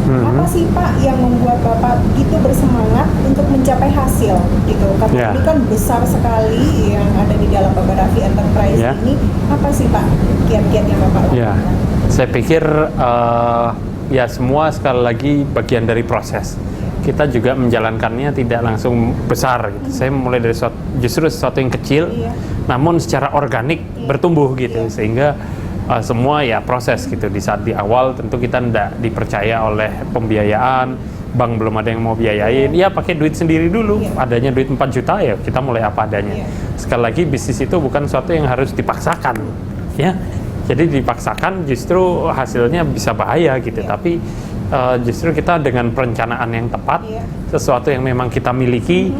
Apa sih Pak yang membuat Bapak begitu bersemangat untuk mencapai hasil gitu? Karena ini kan besar sekali yang ada di dalam Babaravi Enterprise ini. Apa sih Pak kiat-kiat yang Bapak lakukan? Saya pikir ya semua sekali lagi bagian dari proses. Kita juga menjalankannya tidak langsung besar gitu. Saya mulai dari justru sesuatu yang kecil, namun secara organik bertumbuh gitu, sehingga semua ya proses gitu. Di saat di awal tentu kita tidak dipercaya oleh pembiayaan, bank belum ada yang mau biayain, ya pakai duit sendiri dulu, adanya duit 4 juta ya kita mulai apa adanya. Sekali lagi bisnis itu bukan sesuatu yang harus dipaksakan, ya. Jadi dipaksakan justru hasilnya bisa bahaya gitu, tapi justru kita dengan perencanaan yang tepat, sesuatu yang memang kita miliki,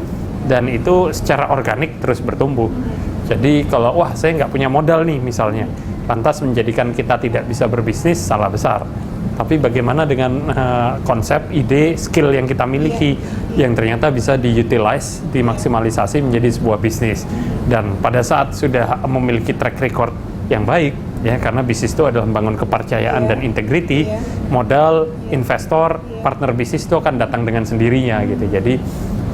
dan itu secara organik terus bertumbuh. Jadi kalau wah saya nggak punya modal nih misalnya, lantas menjadikan kita tidak bisa berbisnis, salah besar. Tapi bagaimana dengan konsep, ide, skill yang kita miliki yang ternyata bisa diutilize, dimaksimalisasi menjadi sebuah bisnis. Dan pada saat sudah memiliki track record yang baik, ya, karena bisnis itu adalah membangun kepercayaan dan integrity, modal, investor, partner bisnis itu akan datang dengan sendirinya gitu. Jadi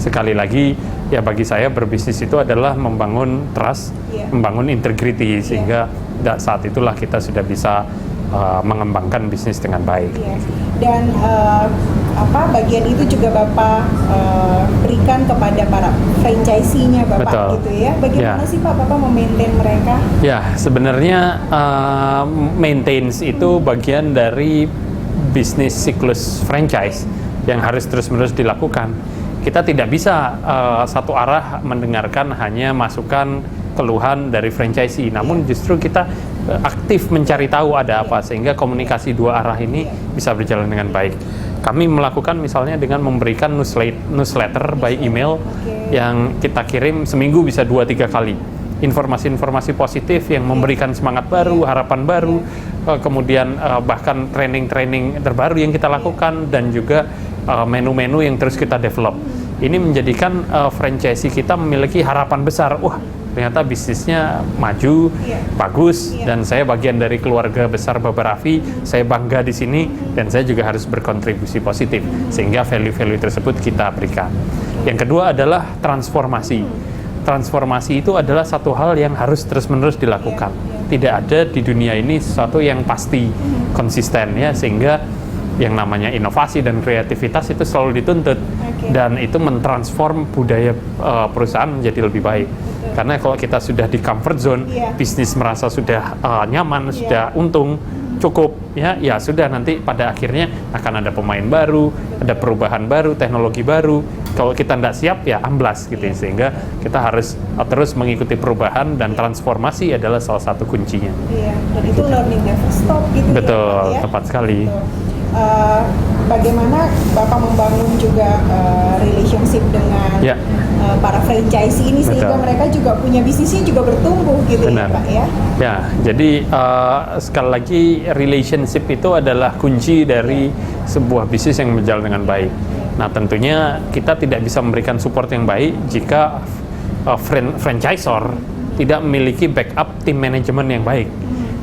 sekali lagi ya bagi saya berbisnis itu adalah membangun trust, membangun integrity, sehingga saat itulah kita sudah bisa mengembangkan bisnis dengan baik. Dan bagian itu juga Bapak berikan kepada para franchisee-nya Bapak. Betul. Gitu ya. Bagaimana sih Pak Bapak memaintain mereka? Ya, sebenarnya maintenance itu bagian dari bisnis siklus franchise yang harus terus-menerus dilakukan. Kita tidak bisa satu arah mendengarkan hanya masukan keluhan dari franchisee, namun justru kita aktif mencari tahu ada apa, sehingga komunikasi dua arah ini bisa berjalan dengan baik. Kami melakukan misalnya dengan memberikan newsletter by email yang kita kirim seminggu bisa 2-3 kali. Informasi-informasi positif yang memberikan semangat baru, harapan baru, kemudian bahkan training-training terbaru yang kita lakukan, dan juga menu-menu yang terus kita develop. Ini menjadikan franchisee kita memiliki harapan besar. Wah, ternyata bisnisnya maju, bagus, dan saya bagian dari keluarga besar Babaravi, saya bangga di sini, dan saya juga harus berkontribusi positif, sehingga value-value tersebut kita berikan. Yang kedua adalah transformasi. Transformasi itu adalah satu hal yang harus terus-menerus dilakukan. Tidak ada di dunia ini sesuatu yang pasti, konsisten, ya, sehingga yang namanya inovasi dan kreativitas itu selalu dituntut, dan itu mentransform budaya perusahaan menjadi lebih baik. Karena kalau kita sudah di comfort zone, bisnis merasa sudah nyaman, sudah untung, cukup, ya sudah, nanti pada akhirnya akan ada pemain baru, ada perubahan baru, teknologi baru. Kalau kita tidak siap, ya amblas gitu. Sehingga kita harus terus mengikuti perubahan, dan transformasi adalah salah satu kuncinya. Dan itu learning never stop gitu. Betul, ya, tepat sekali. Bagaimana Bapak membangun juga relationship dengan para franchisee ini, sehingga mereka juga punya bisnisnya juga bertumbuh gitu. Benar. Ya Pak ya? Ya, jadi sekali lagi relationship itu adalah kunci dari sebuah bisnis yang berjalan dengan baik. Nah, tentunya kita tidak bisa memberikan support yang baik jika franchisor tidak memiliki backup tim manajemen yang baik.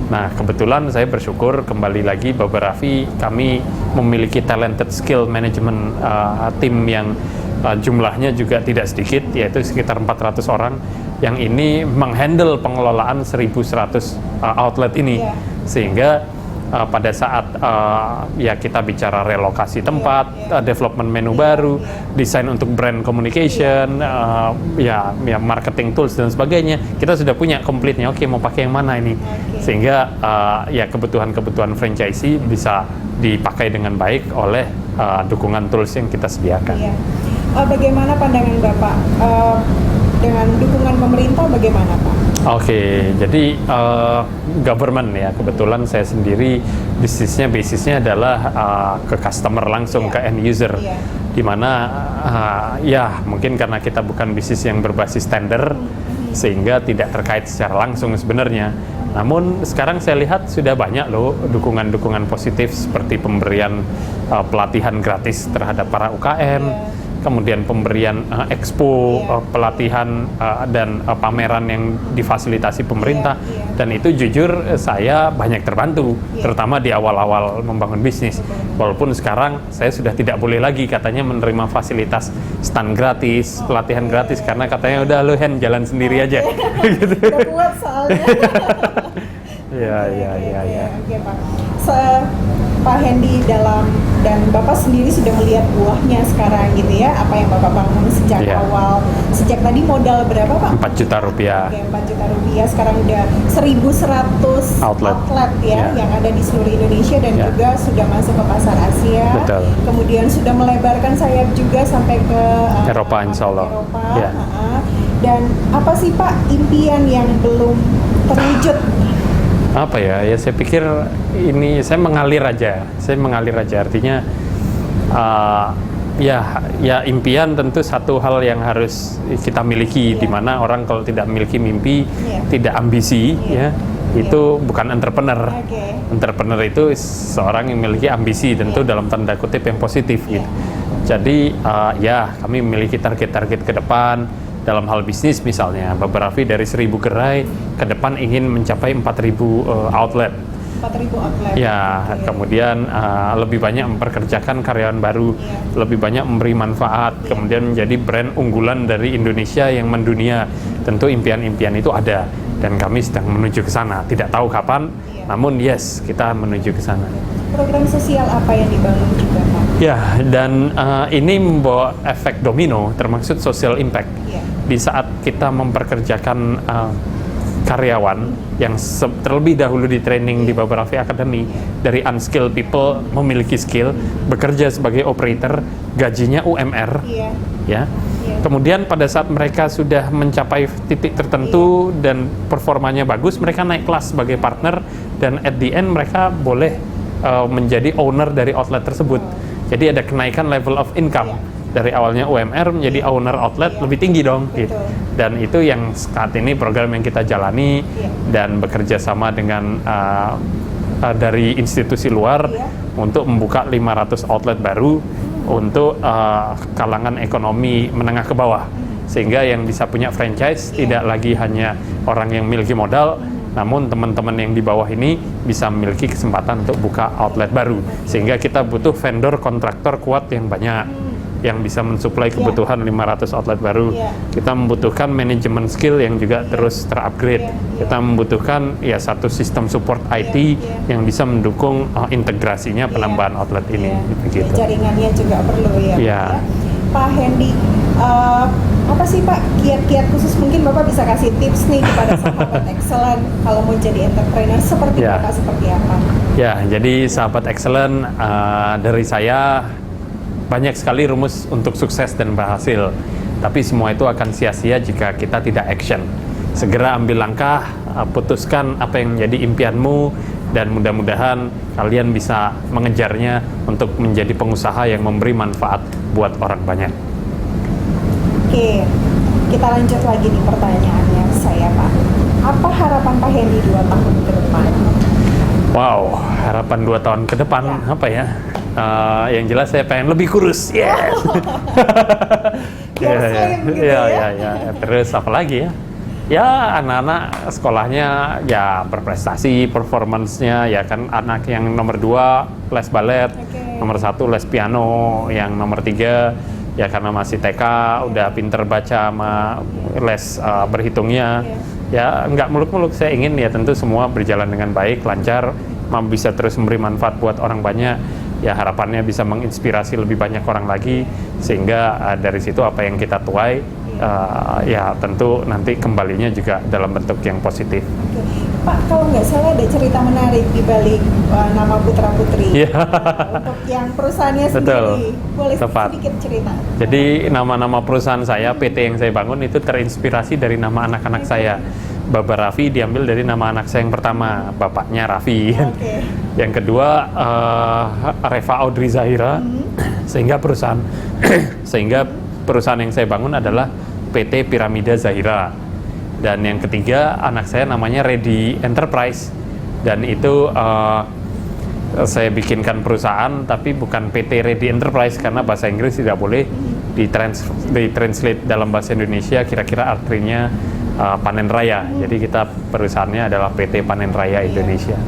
Nah, kebetulan saya bersyukur kembali lagi Babaravi, kami memiliki talented skill management tim yang jumlahnya juga tidak sedikit, yaitu sekitar 400 orang yang ini menghandle pengelolaan 1.100 outlet ini. Sehingga pada saat ya kita bicara relokasi tempat, development menu baru, desain untuk brand communication, ya marketing tools dan sebagainya, kita sudah punya komplitnya. Oke, mau pakai yang mana ini? Sehingga ya kebutuhan-kebutuhan franchisee bisa dipakai dengan baik oleh dukungan tools yang kita sediakan. Bagaimana pandangan Bapak dengan dukungan pemerintah, bagaimana Pak? Oke, jadi government, ya, kebetulan saya sendiri basisnya adalah ke customer langsung, ke end user, di mana ya mungkin karena kita bukan bisnis yang berbasis tender, sehingga tidak terkait secara langsung sebenarnya. Namun sekarang saya lihat sudah banyak loh dukungan-dukungan positif, seperti pemberian pelatihan gratis terhadap para UKM, kemudian pemberian expo, pelatihan dan pameran yang difasilitasi pemerintah, dan itu jujur saya banyak terbantu, terutama di awal-awal membangun bisnis. Walaupun sekarang saya sudah tidak boleh lagi katanya menerima fasilitas stand gratis, pelatihan gratis, karena katanya udah lu Hen jalan sendiri aja. Gitu. Udah kuat soalnya. Ya. Oke, Pak. Pak Hendy dan Bapak sendiri sudah melihat buahnya sekarang gitu ya, apa yang Bapak bangun sejak awal. Sejak tadi modal berapa, Pak? 4 juta rupiah. Oke, 4 juta rupiah. Sekarang udah 1.100 outlet ya, yang ada di seluruh Indonesia dan juga sudah masuk ke pasar Asia. Betul. Kemudian sudah melebarkan sayap juga sampai ke Eropa, insya Allah. Eropa. Dan apa sih Pak impian yang belum terwujud? Apa ya saya pikir ini saya mengalir aja artinya ya impian tentu satu hal yang harus kita miliki, di mana orang kalau tidak memiliki mimpi, tidak ambisi itu bukan entrepreneur. Entrepreneur itu seorang yang memiliki ambisi, tentu dalam tanda kutip yang positif gitu. Jadi kami memiliki target-target ke depan. Dalam hal bisnis misalnya, Baba-Raffi dari 1.000 gerai ke depan ingin mencapai 4.000 outlet. 4.000 outlet. Ya, kemudian lebih banyak memperkerjakan karyawan baru, lebih banyak memberi manfaat, kemudian menjadi brand unggulan dari Indonesia yang mendunia. Tentu impian-impian itu ada dan kami sedang menuju ke sana. Tidak tahu kapan, namun kita menuju ke sana. Program sosial apa yang dibangun juga, Pak? Ya, dan ini membawa efek domino, termasuk social impact. Di saat kita memperkerjakan karyawan yang terlebih dahulu di training di Baba-Raffi Academy, dari unskilled people memiliki skill, bekerja sebagai operator, gajinya UMR, kemudian pada saat mereka sudah mencapai titik tertentu dan performanya bagus, mereka naik kelas sebagai partner, dan at the end mereka boleh menjadi owner dari outlet tersebut. Jadi ada kenaikan level of income. Dari awalnya UMR menjadi owner outlet lebih tinggi dong gitu. Dan itu yang saat ini program yang kita jalani dan bekerja sama dengan dari institusi luar untuk membuka 500 outlet baru untuk kalangan ekonomi menengah ke bawah, sehingga yang bisa punya franchise tidak lagi hanya orang yang memiliki modal, namun teman-teman yang di bawah ini bisa memiliki kesempatan untuk buka outlet baru, sehingga kita butuh vendor kontraktor kuat yang banyak yang bisa mensuplai kebutuhan 500 outlet baru. Kita membutuhkan manajemen skill yang juga terus terupgrade. Kita membutuhkan satu sistem support IT yang bisa mendukung integrasinya penambahan outlet ini. Begitu. Jaringannya juga perlu ya. Pak Hendy, apa sih Pak kiat-kiat khusus, mungkin Bapak bisa kasih tips nih kepada sahabat excellent kalau mau jadi entrepreneur seperti Bapak seperti apa? Ya, jadi sahabat excellent, dari saya banyak sekali rumus untuk sukses dan berhasil, tapi semua itu akan sia-sia jika kita tidak action. Segera ambil langkah, putuskan apa yang menjadi impianmu, dan mudah-mudahan kalian bisa mengejarnya untuk menjadi pengusaha yang memberi manfaat buat orang banyak. Oke, kita lanjut lagi nih pertanyaannya saya, Pak. Apa harapan Pak Hendy 2 tahun ke depan? Wow, harapan 2 tahun ke depan apa ya? Yang jelas saya pengen lebih kurus. Yes. Terus apa lagi ya? Ya anak-anak sekolahnya ya berprestasi, performance-nya ya kan, anak yang nomor 2 les balet, nomor 1 les piano, yang nomor 3 ya karena masih TK udah pinter baca sama les berhitungnya. Ya nggak muluk-muluk, saya ingin ya tentu semua berjalan dengan baik, lancar, bisa terus memberi manfaat buat orang banyak. Ya harapannya bisa menginspirasi lebih banyak orang lagi, sehingga dari situ apa yang kita tuai ya tentu nanti kembalinya juga dalam bentuk yang positif. Pak, kalau nggak salah ada cerita menarik di balik nama Putra Putri. Untuk yang perusahaannya sendiri, boleh sedikit cerita? Jadi nama-nama perusahaan saya, PT yang saya bangun itu terinspirasi dari nama anak-anak saya. Baba-Raffi diambil dari nama anak saya yang pertama, bapaknya Raffi. Yang kedua Reva Audrey Zahira, sehingga perusahaan yang saya bangun adalah PT Piramida Zahira. Dan yang ketiga anak saya namanya Ready Enterprise, dan itu saya bikinkan perusahaan tapi bukan PT Ready Enterprise karena bahasa Inggris tidak boleh, ditranslate dalam bahasa Indonesia kira-kira artinya panen raya. Jadi kita perusahaannya adalah PT Panen Raya Indonesia.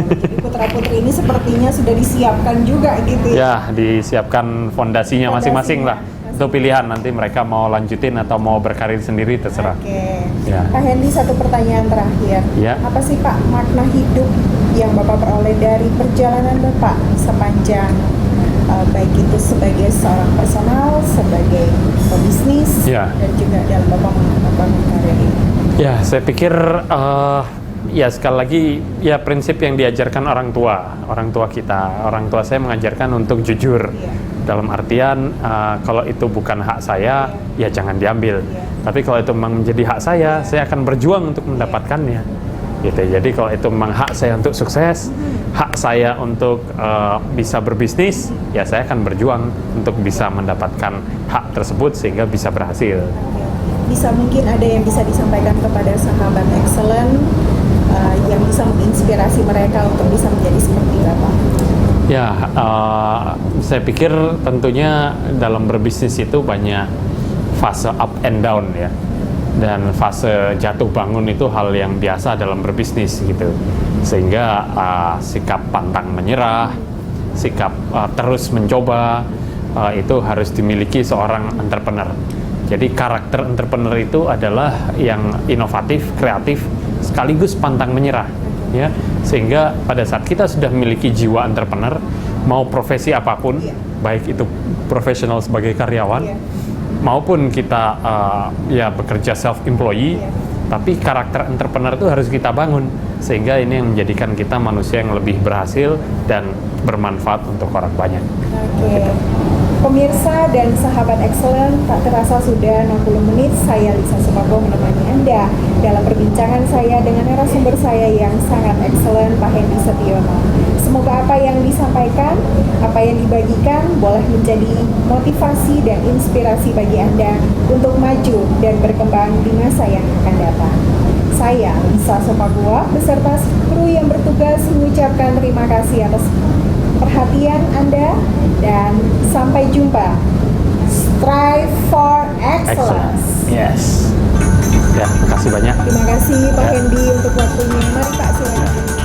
Jadi putra-putri ini sepertinya sudah disiapkan juga gitu ya? Ya, disiapkan fondasinya masing-masing lah. Itu pilihan, nanti mereka mau lanjutin atau mau berkarir sendiri terserah. Oke. Ya. Pak Hendy, satu pertanyaan terakhir. Ya. Apa sih Pak makna hidup yang Bapak peroleh dari perjalanan Bapak sepanjang baik itu sebagai seorang personal, sebagai pebisnis, Ya. dan juga dalam Bapak membangun karir ini? Ya, saya pikir ya sekali lagi ya prinsip yang diajarkan orang tua kita. Orang tua saya mengajarkan untuk jujur. Iya. Dalam artian kalau itu bukan hak saya, ya jangan diambil. Tapi kalau itu memang menjadi hak saya akan berjuang untuk mendapatkannya. Gitu. Jadi kalau itu memang hak saya untuk sukses, hak saya untuk bisa berbisnis, ya saya akan berjuang untuk bisa mendapatkan hak tersebut sehingga bisa berhasil. Bisa mungkin ada yang bisa disampaikan kepada sahabat excellent yang bisa menginspirasi mereka untuk bisa menjadi seperti Bapak? Ya, saya pikir tentunya dalam berbisnis itu banyak fase up and down ya. Dan fase jatuh bangun itu hal yang biasa dalam berbisnis gitu. Sehingga sikap pantang menyerah, sikap terus mencoba itu harus dimiliki seorang entrepreneur. Jadi karakter entrepreneur itu adalah yang inovatif, kreatif, sekaligus pantang menyerah. Ya, sehingga pada saat kita sudah memiliki jiwa entrepreneur, mau profesi apapun, baik itu profesional sebagai karyawan, maupun kita ya bekerja self-employee, tapi karakter entrepreneur itu harus kita bangun, sehingga ini yang menjadikan kita manusia yang lebih berhasil dan bermanfaat untuk orang banyak. Oke. Pemirsa dan sahabat excellent, tak terasa sudah 60 menit saya Lisa Supargo menemani Anda dalam perbincangan saya dengan narasumber saya yang sangat excellent, Pak Hendy Setiono. Semoga apa yang disampaikan, apa yang dibagikan boleh menjadi motivasi dan inspirasi bagi Anda untuk maju dan berkembang di masa yang akan datang. Saya Lisa Supargo beserta kru yang bertugas mengucapkan terima kasih atas perhatian Anda dan sampai jumpa. Strive for excellence. Yes. Ya, terima kasih banyak. Terima kasih Pak Hendy untuk waktunya. Mari Pak, silakan.